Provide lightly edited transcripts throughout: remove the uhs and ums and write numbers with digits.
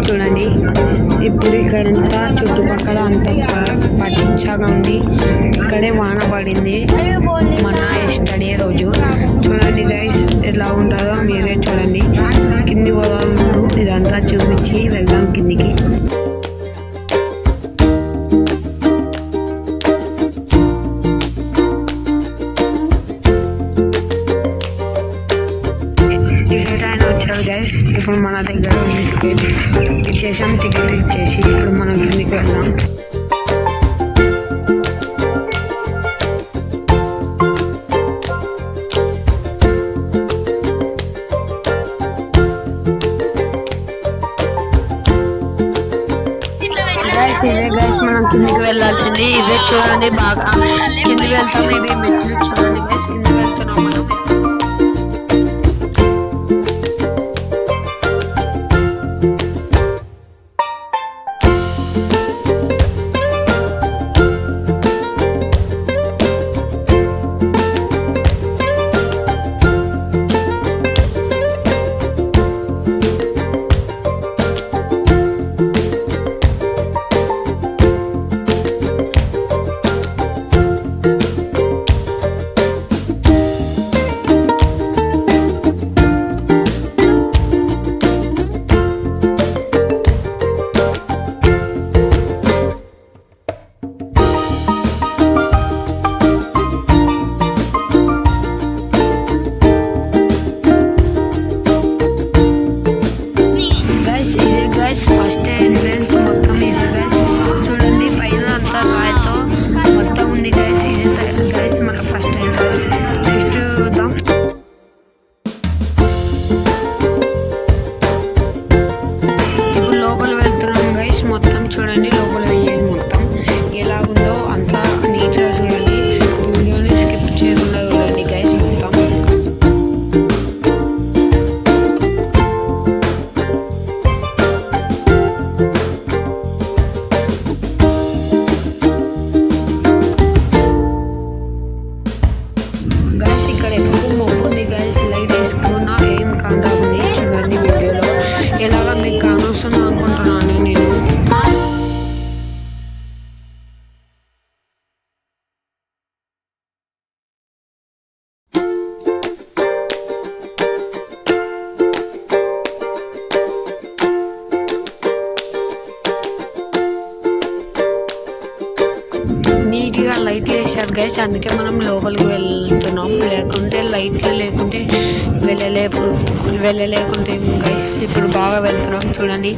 చూడండి. ఇప్పుడు ఇక్కడంతా చుట్టుపక్కల అంతా పచ్చగా ఉంది. ఇక్కడే వాన పడింది మన ఎస్టర్డే రోజు. చూడండి గైస్ ఎట్లా ఉంటుందో మీరే చూడండి. కింది పోదాం, ఇదంతా చూపించి వెళ్దాం కిందికి. టికెట్ ఆయన వచ్చారు గైస్. ఇప్పుడు మన దగ్గర ఉంది టికెట్. ఇచ్చేసాం టికెట్ ఇచ్చేసి ఇప్పుడు మనం కిందికి వెళ్దాం. ఇదే గైస్ మనం కిందికి వెళ్ళాల్సింది. ఇదే చూడండి, బాగా కిందికి వెళ్తాం. ఇవి మెట్లు చూడండి గైస్, కిందికి వెళ్తున్నాం మనం. ఫస్ట్ ఎంట్రన్స్ మొత్తం ఇది గైస్. చూడండి పైన అంతా రాయితో మొత్తం ఉంది గైస్. ఇది గైస్ మన ఫస్ట్ ఎంట్రన్స్. నెక్స్ట్ చూద్దాం. ఇప్పుడు లోపల వెళ్తున్నాం గైస్. మొత్తం చూడండి లోపల అయ్యేది మొత్తం ఎలా ఉందో అంతా నీట్గా చూడండి. వీడియోని స్కిప్ చేయకుండా చూడండి గైస్ మొత్తం. ఇక్కడ ఎక్కువ మబ్బు ఉంది గైస్. లైట్ వేసుకున్నా ఏం కాంటుంది చూడండి వీడియోలో. ఎలాగా మీకు కానొస్తుంది అనుకుంటున్నాను నేను. నీట్గా లైట్లు వేసారు గైస్, అందుకే మనం లోపలికి వెళ్తున్నాం. లేకుంటే లైట్లు లేకుంటే వెళ్ళలేకుంటే గైస్. ఇప్పుడు బాగా వెళ్తున్నాం చూడండి.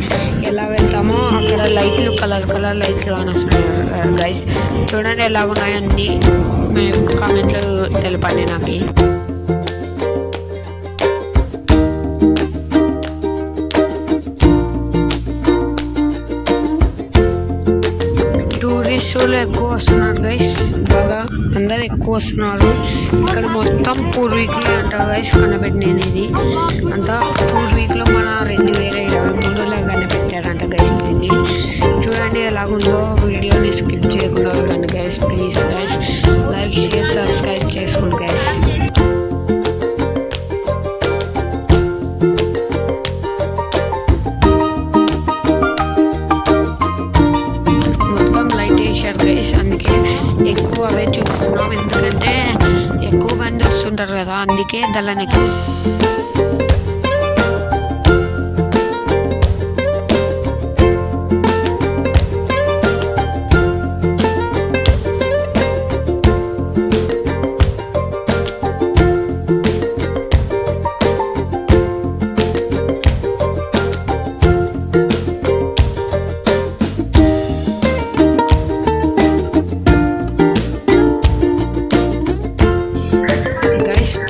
ఎలా వెళ్తామో అక్కడ లైట్లు కలర్ లైట్లు కానొస్తున్నాయి గైస్. చూడండి ఎలాగున్నాయి అన్నీ. మేము కామెంట్లు తెలపండి నాకు. టూరిస్టులు ఎక్కువ వస్తున్నారు గైస్, బాగా అందరు ఎక్కువ వస్తున్నారు. ఇక్కడ మొత్తం పూర్వీకులు అంట గైస్ కనిపెట్టినది. ఇది అంతా పూర్వీకులు మన 2023లో కనిపెట్టారంట గైస్. దీన్ని చూడండి ఎలాగుందో. వీడియోని స్కిప్ చేయకుండా చూడండి guys. Please guys like share subscribe చేసుకోండి గైస్. అందుకే ఎక్కువ అవే చూపిస్తున్నాం. ఎందుకంటే ఎక్కువ మంది వస్తుంటారు కదా, అందుకే దాన్ని ఎక్కువ.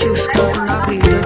చూసుకోకుండా వీడియో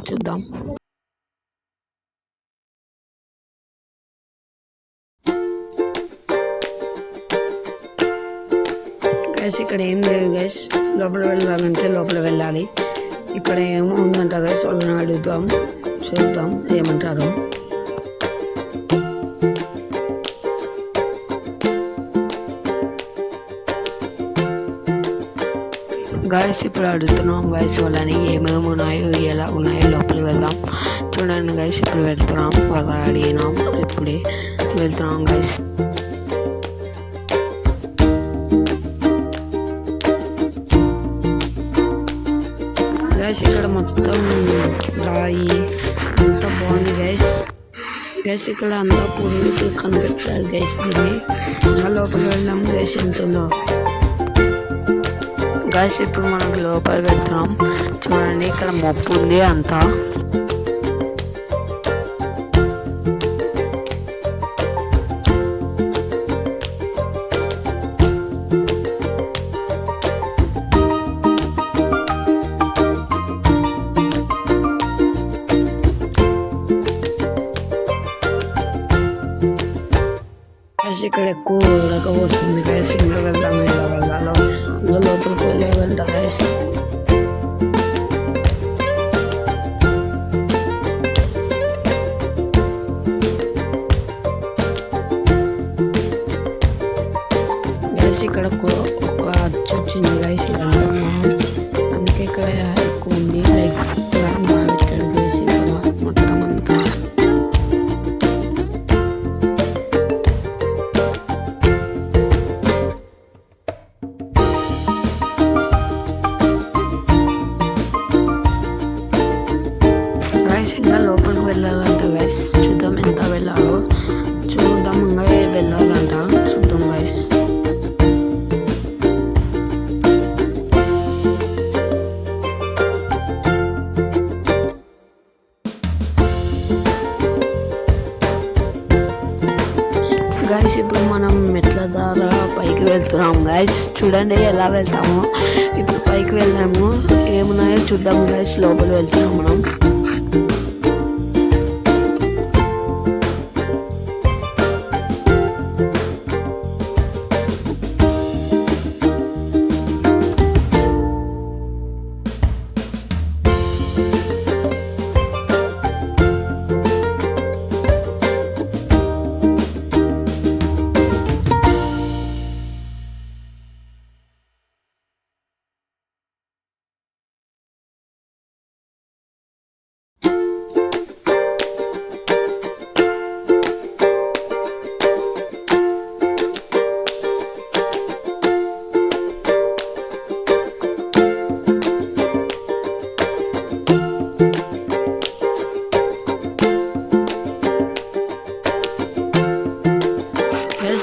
ఇప్పుడు చూద్దాం. గైస్ ఇక్కడ ఏం లేదు గైస్, లోపల వెళ్ళాలంటే లోపల వెళ్ళాలి. ఇక్కడ ఏమో ఉందంట గైస్, వాళ్ళని అడుగుదాం, చూద్దాం ఏమంటారు. గైస్ ఇప్పుడు అడుగుతున్నాం గైస్ వాళ్ళని ఏమేమి ఉన్నాయో, ఎలా ఉన్నాయో, లోపలికి వెళ్దాం. చూడండి గైస్ ఇప్పుడు వెళ్తున్నాం, వాళ్ళ అడిగినాం, ఇప్పుడే వెళ్తున్నాం గైస్. గైస్ ఇక్కడ మొత్తం రాయి అంతా బాగుంది గైస్. గైస్ ఇక్కడ అంతా పూర్వీకులు కనిపెట్టారు గైస్. దీన్ని లోపలికి వెళ్దాం గైస్ ఎంతుందో. గైస్ ఇప్పుడు మనకు లోపలికి వెళ్తున్నాం. చూడండి ఇక్కడ మబ్బు ఉంది అంతా. గైస్ ఇక్కడ ఎక్కువ ఉడకపోతుంది గైస్. ఇంట్లో వెళ్దాం, ఇలా వెళ్ళాలో లోపలికి వెళ్ళాలంట గైస్. గైస్ ఇక్కడ ఒక అచ్చు వచ్చింది గైస్, అందుకే ఇక్కడ ఎక్కువ ఉంది. లైక్ బాగా పెట్టాడు గైస్ ఇక్కడ మొత్తం అంతా. ఇంకా లోపలికి వెళ్ళాలంట గైస్, చూద్దాం ఎంత వెళ్ళాలో చూద్దాం. ఇంకా వెళ్ళాలంట, చూద్దాం గైస్. గైస్ ఇప్పుడు మనం మెట్ల ద్వారా పైకి వెళ్తున్నాం గైస్. చూడండి ఎలా వెళ్తామో. ఇప్పుడు పైకి వెళ్ళాము, ఏమున్నాయో చూద్దాం గైస్. లోపల వెళ్తున్నాం మనం.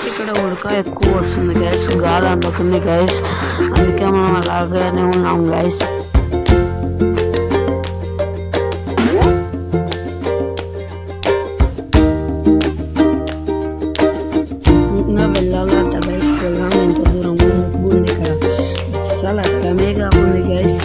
ఇక్కడ ఉడక ఎక్కువ వస్తుంది గైస్, గాలి అందుతుంది గైస్, అందుకే మనం అలాగనే ఉన్నాం గైస్. ఇంకా వెళ్ళాలంట గైస్, వెళ్దాం. ఎంత దూరం ఉంది ఇక్కడ, చాలా కమేగా ఉంది గైస్.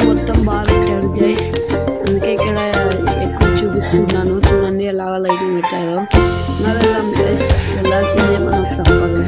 మొత్తం బాగా పెట్టాడు గైస్, అందుకే ఇక్కడ ఎక్కువ చూపిస్తున్నాను. చూడండి ఎలాగ లైటింగ్ పెట్టారో. ఇంకా వెళ్దాం గైస్, వెళ్ళాల్సిందే మనం, తప్పదు.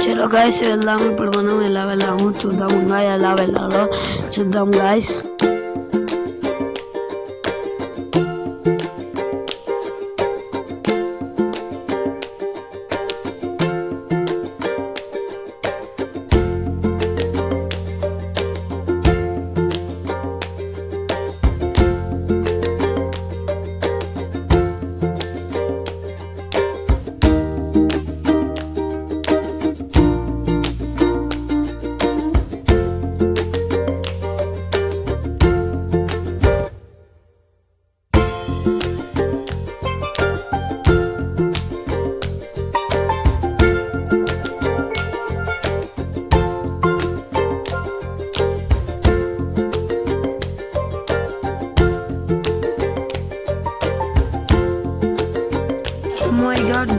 చలో గాయస్ వెళ్దాము. ఇప్పుడు మనం ఎలా వెళ్ళాము చూద్దాం. ఇంకా ఎలా వెళ్ళాలో చూద్దాం గాయస్.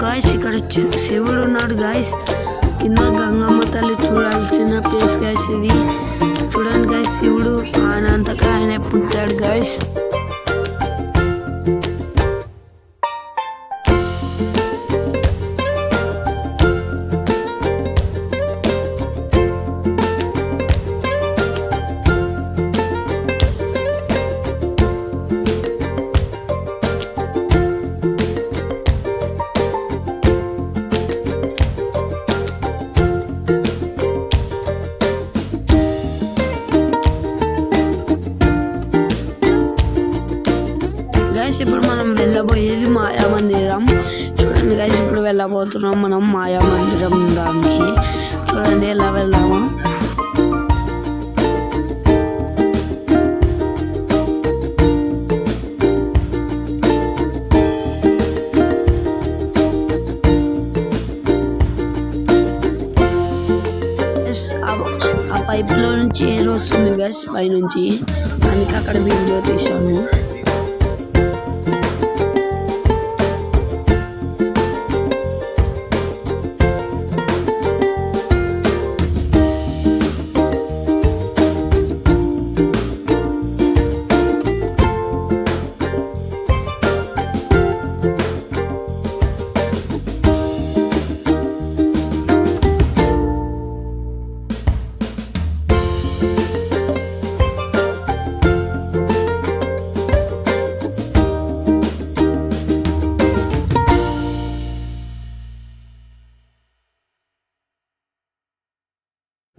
గాయస్ ఇక్కడ శివుడు ఉన్నాడు గాయస్. కింద గంగమ్మ తల్లి చూడాల్సిన ప్లేస్ గాయస్ ఇది. చూడండి గాయస్, శివుడు ఆయనంతగా ఆయన పుట్టాడు గాయస్. ఇప్పుడు మనం వెళ్ళబోయేది మాయా మందిరం. చూడండి గైస్, ఇప్పుడు వెళ్ళబోతున్నాం మనం మాయా మందిరం దానికి. చూడండి ఎలా వెళ్దాము. ఆ పైప్లో నుంచి ఎయిర్ వస్తుంది గైస్ పైనుంచి, అందుకే అక్కడ వీడియో తీసాము.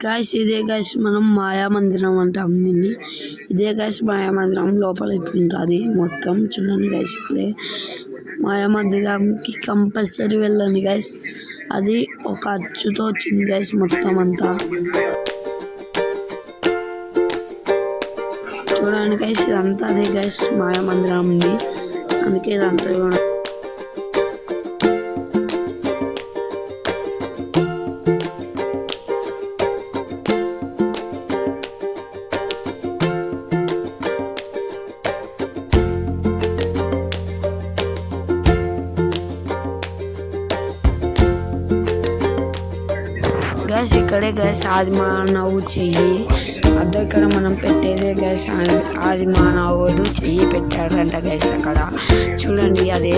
గాయస్ ఇదే గాయస్ మనం మాయా మందిరం అంటాం దీన్ని. ఇదే గాయస్ మాయా మందిరం లోపల ఇట్లుంటుంది మొత్తం. చూడండి గాయస్, ఇప్పుడే మాయా మందిరంకి కంపల్సరీ వెళ్ళండి గాయస్. అది ఒక అచ్చుతో వచ్చింది గాయస్ మొత్తం అంతా. చూడండి గాయస్, ఇదంతా అదే గాయస్ మాయా మందిరం ఉంది, అందుకే ఇదంతా గ్యాస్. ఇక్కడే గ్యాస్ ఆది మానవుడు చెయ్యి అద్దె ఇక్కడ మనం పెట్టేదే గ్యాస్. ఆది మానవుడు చెయ్యి పెట్టాడంట గ్యాస్ అక్కడ. చూడండి అదే.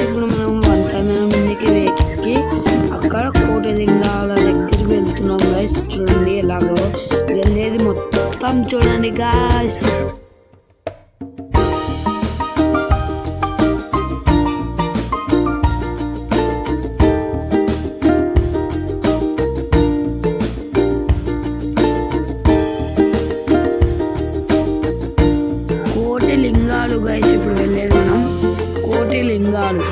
ఇప్పుడు మనం వంతెన మీదకి ఎక్కి అక్కడ కోటిలింగాల దగ్గరికి వెళ్తున్నాం గైస్. చూడండి ఎలాగో వెళ్ళేది మొత్తం చూడండి గైస్. లింగాలు గైస్. ఇప్పుడు వెళ్ళేది మనం కోటి లింగాలు.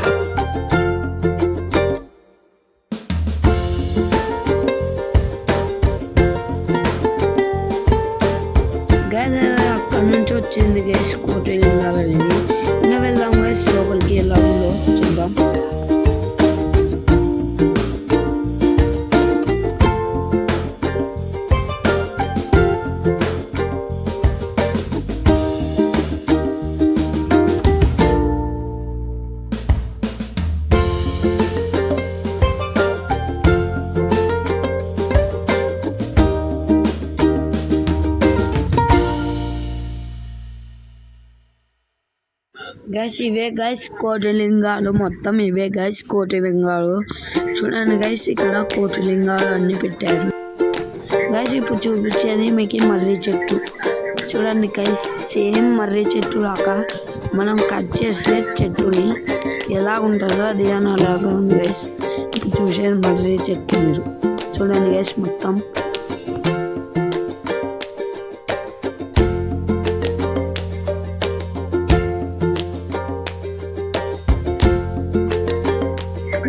గైస్ అక్కడ నుంచి వచ్చింది గైస్ కోటి లింగాలు అనేది. ఇంకా వెళ్దాం గైస్ లోపలికి, ఎలా ఉందో చూద్దాం. గైస్ ఇవే గైస్ కోటిలింగాలు, మొత్తం ఇవే గైస్ కోటిలింగాలు. చూడండి గైస్ ఇక్కడ కోటిలింగాలు అన్ని పెట్టారు గైస్. ఇప్పుడు చూపించేది మీకు మర్రి చెట్టు. చూడండి గైస్ సేమ్ మర్రి చెట్టు లాగా మనం కట్ చేసే చెట్టుని ఎలా ఉంటుందో అది అని అలాగా ఉంది గైస్. ఇప్పుడు చూసేది మర్రి చెట్టు. మీరు చూడండి గైస్ మొత్తం.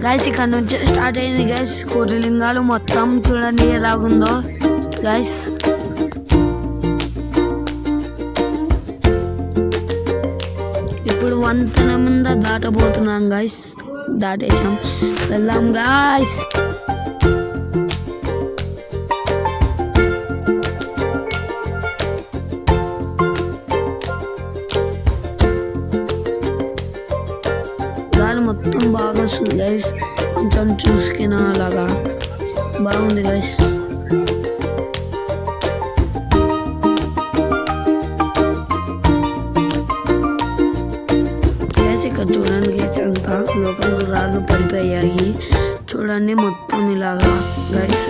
గైస్ ఇక్కడ నుంచి స్టార్ట్ అయింది గైస్ కోటిలింగాలు మొత్తం. చూడండి ఎలాగుందో గైస్. ఇప్పుడు వంతెన మీద దాటబోతున్నాం గైస్. దాటేసాం, వెళ్దాం గైస్. మొత్తం బాగా వస్తుంది గైస్, కొంచెం చూసుకున్న అలాగా బాగుంది గైస్. గైస్ ఇక్కడ చూడండి గైస్ అంతా లోపల రాళ్ళు పడిపోయాయి. చూడండి మొత్తం ఇలాగా గైస్.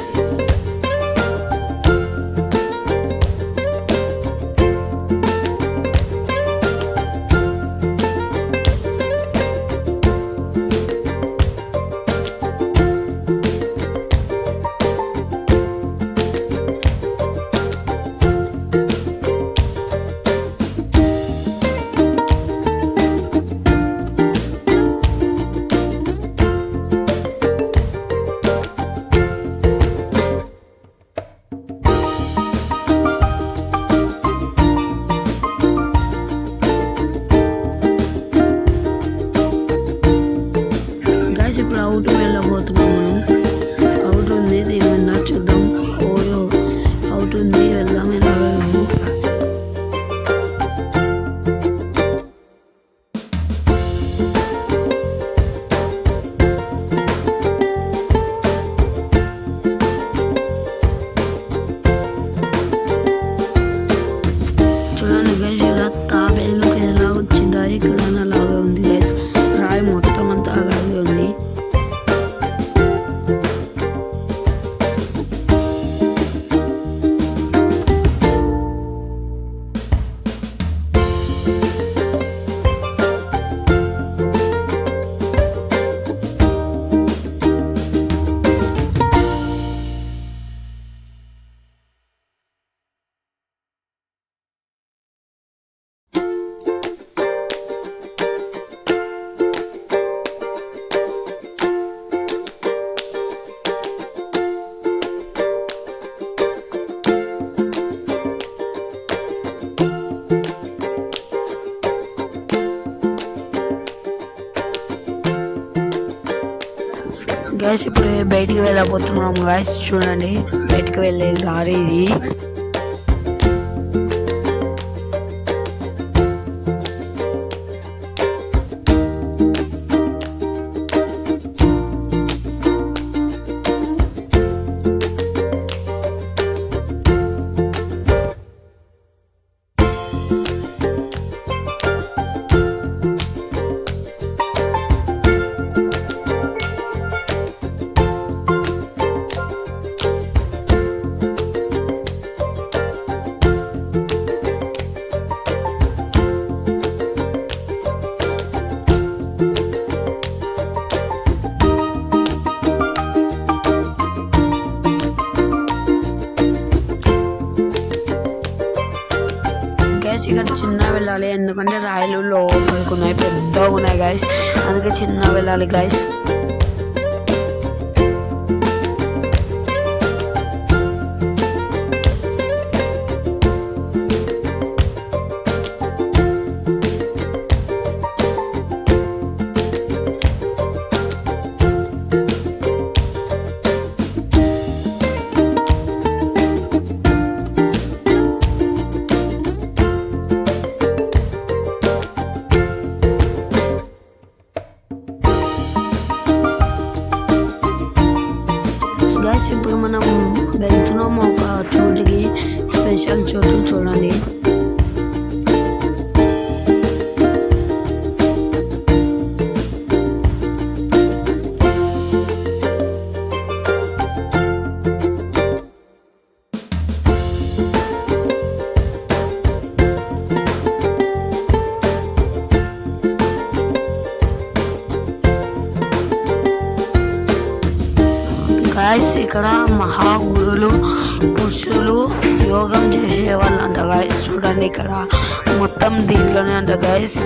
ఇప్పుడు అవుట్ వెళ్ళబోతున్నాం మనం. అవుట్ ఉంది, ఏమన్నా చూద్దాం. ఓయో అవుట్ ఉంది, వెళ్దాం ఎలాగో. చూడండి గైస్ ఇలా తాబేళ్ళకి ఎలా వచ్చిందా ఇక్కడ అలాగే ఉంది గైస్. రాయి మొత్తం అంతా అలాగే ఉంది. గైస్ ఇప్పుడు బయటికి వెళ్ళబోతున్నాం గైస్. చూడండి బయటికి వెళ్ళే దారి ఇది. గైస్ ఇక్కడ చిన్న వెళ్ళాలి, ఎందుకంటే రాయలు లోపలికి ఉన్నాయి, పెద్దగా ఉన్నాయి గైస్, అందుకే చిన్న వెళ్ళాలి గైస్. గైస్ ఇప్పుడు మనం వెళ్తున్నాము ఒక చోటుకి, స్పెషల్ చోటు చూడండి. గాయస్ ఇక్కడ మహాగురులు పురుషులు యోగం చేసేవాళ్ళు అంట గాయస్. చూడండి ఇక్కడ మొత్తం దీంట్లోనే అంట గాయస్.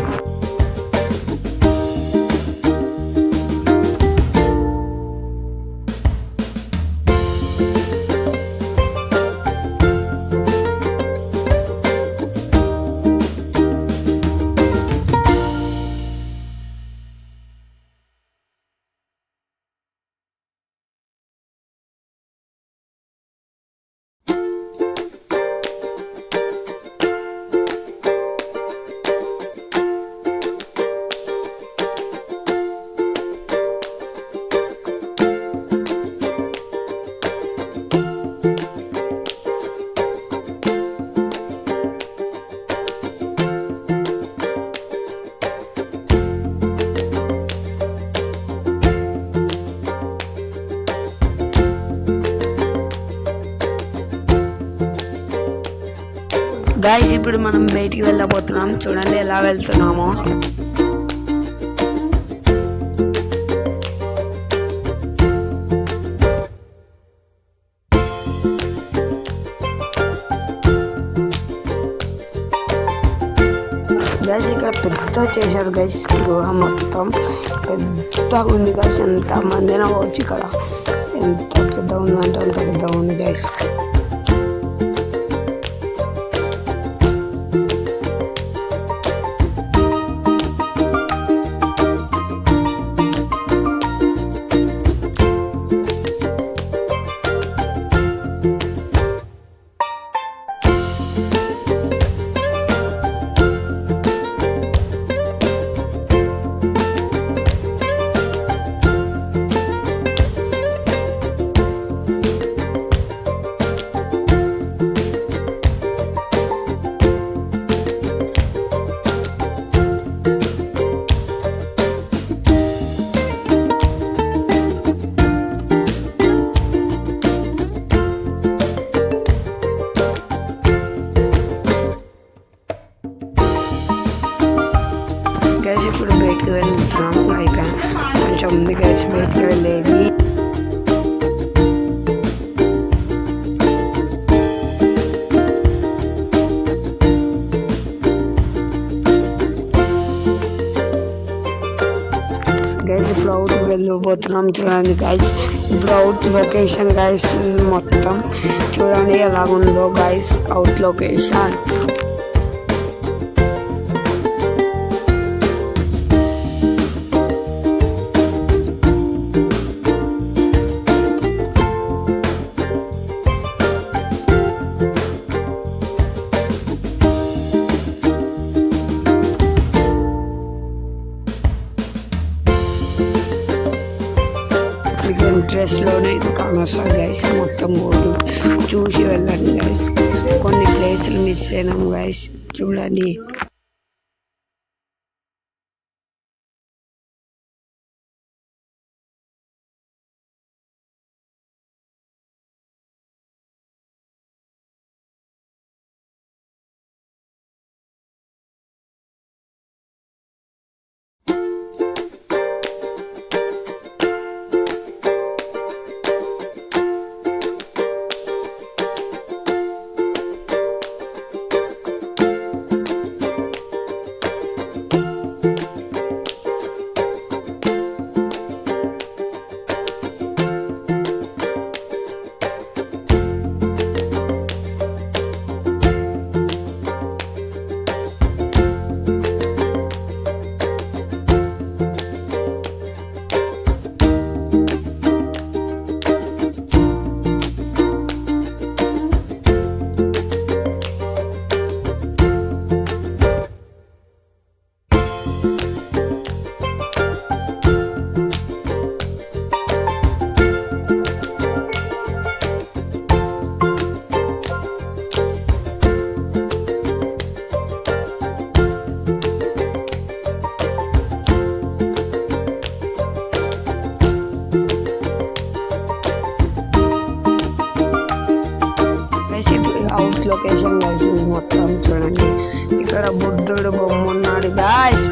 గాయస్ ఇప్పుడు మనం బయటికి వెళ్ళబోతున్నాం, చూడండి ఎలా వెళ్తున్నామో. గైస్ ఇక్కడ పెద్ద చేశారు గైస్, గృహ మొత్తం పెద్ద ఉంది గైస్. ఎంత మందినా వచ్చి ఇక్కడ, ఎంత పెద్ద ఉందంటే అంత పెద్ద ఉంది గైస్. గైస్ ఇప్పుడు బయటకు వెళ్తున్నాము, అయిపోయాను కొంచెం ఉంది గైస్ బయటకు వెళ్ళేది. గైస్ ఇప్పుడు అవుట్ వెళ్ళిపోతున్నాం, చూడండి గైస్. ఇప్పుడు అవుట్ లొకేషన్ గైస్ మొత్తం చూడండి ఎలా ఉందో గైస్ అవుట్ లొకేషన్. ఇంట్రెస్ట్లోనే కానొస్తుంది గైస్, మొత్తం బోర్డు చూసి వెళ్ళండి గైస్. కొన్ని ప్లేసులు మిస్ అయినాము గైస్, చూడండి. అవుట్ లొకేషన్ గైస్ ఇది మొత్తం చూడండి. ఇక్కడ బుద్ధుడు బొమ్మ ఉన్నాడు గాయస్.